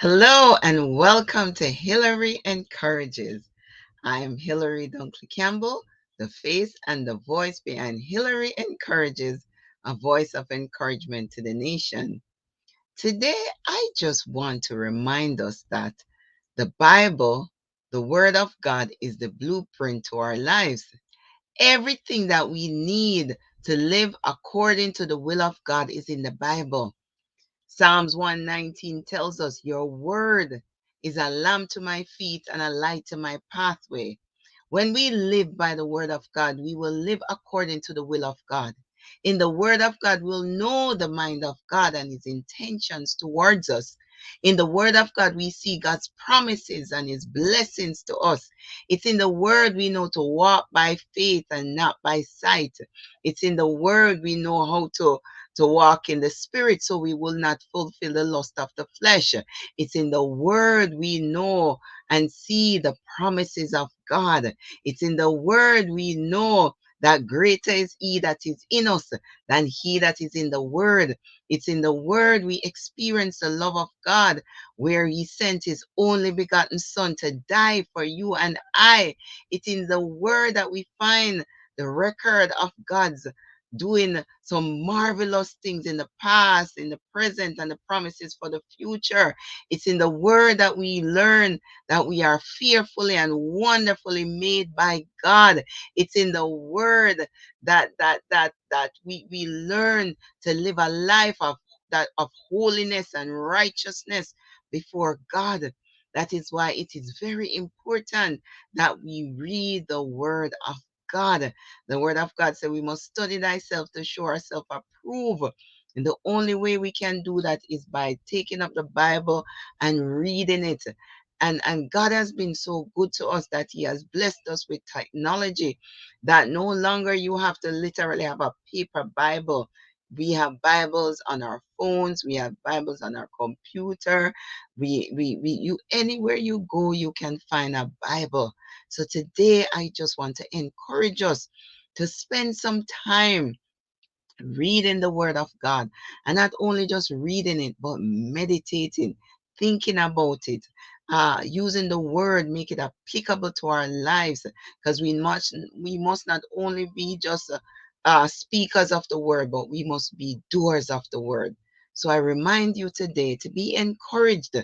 Hello and welcome to Hillary Encourages. I am Hillary Dunkley Campbell, the face and the voice behind Hillary Encourages, a voice of encouragement to the nation. Today, I just want to remind us that the Bible, the Word of God, is the blueprint to our lives. Everything that we need to live according to the will of God is in the Bible. Psalms 119 tells us, Your word is a lamp to my feet and a light to my pathway. When we live by the word of God, we will live according to the will of God. In the word of God, we'll know the mind of God and his intentions towards us. In the word of God, we see God's promises and his blessings to us. It's in the word we know to walk by faith and not by sight. It's in the word we know how to walk in the spirit so we will not fulfill the lust of the flesh. It's in the word we know and see the promises of God. It's in the word we know that greater is he that is in us than he that is in the word. It's in the word we experience the love of God, where he sent his only begotten son to die for you and I. It's in the word that we find the record of God's doing some marvelous things in the past, in the present, and the promises for the future. It's in the word that we learn that we are fearfully and wonderfully made by God. It's in the word that we learn to live a life of holiness and righteousness before God. That is why it is very important that we read the word of God. The word of God said we must study thyself to show ourselves approved. And the only way we can do that is by taking up the Bible and reading it. And God has been so good to us that he has blessed us with technology that no longer you have to literally have a paper Bible. We have Bibles on our phones, we have Bibles on our computer. We you anywhere you go, you can find a Bible. So today I just want to encourage us to spend some time reading the word of God, and not only just reading it, but meditating, thinking about it, using the word, make it applicable to our lives, because we must not only be just speakers of the word, but we must be doers of the word. So I remind you today to be encouraged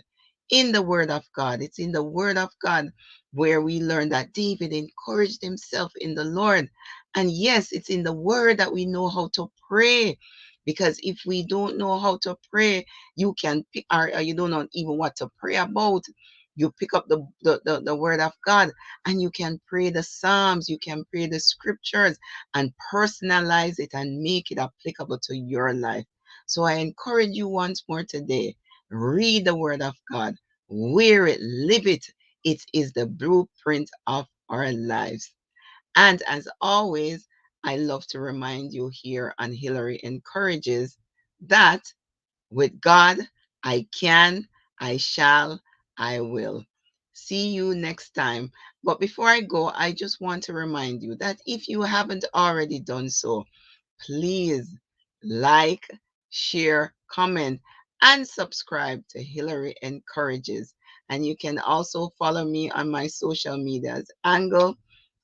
in the word of God. It's in the word of God where we learn that David encouraged himself in the Lord. And yes, it's in the word that we know how to pray. Because if we don't know how to pray, you can pick, or you don't know even what to pray about. You pick up the word of God and you can pray the Psalms, you can pray the scriptures and personalize it and make it applicable to your life. So I encourage you once more today, read the word of God, wear it, live it. It is the blueprint of our lives. And as always, I love to remind you here on Hillary Encourages that with God, I can, I shall, I will. See you next time. But before I go, I just want to remind you that if you haven't already done so, please like, share, comment, and subscribe to Hillary Encourages. And you can also follow me on my social medias, Angle,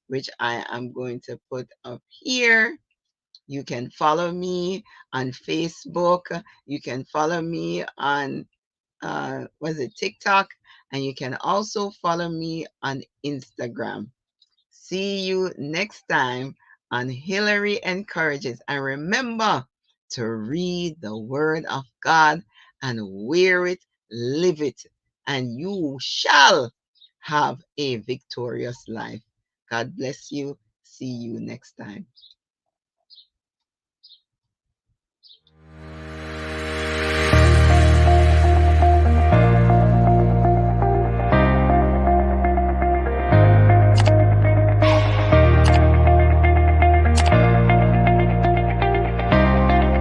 which I am going to put up here. You can follow me on Facebook. You can follow me on was it TikTok, and you can also follow me on Instagram. See you next time on Hillary Encourages, and remember to read the Word of God and wear it, live it, and you shall have a victorious life. God bless you. See you next time.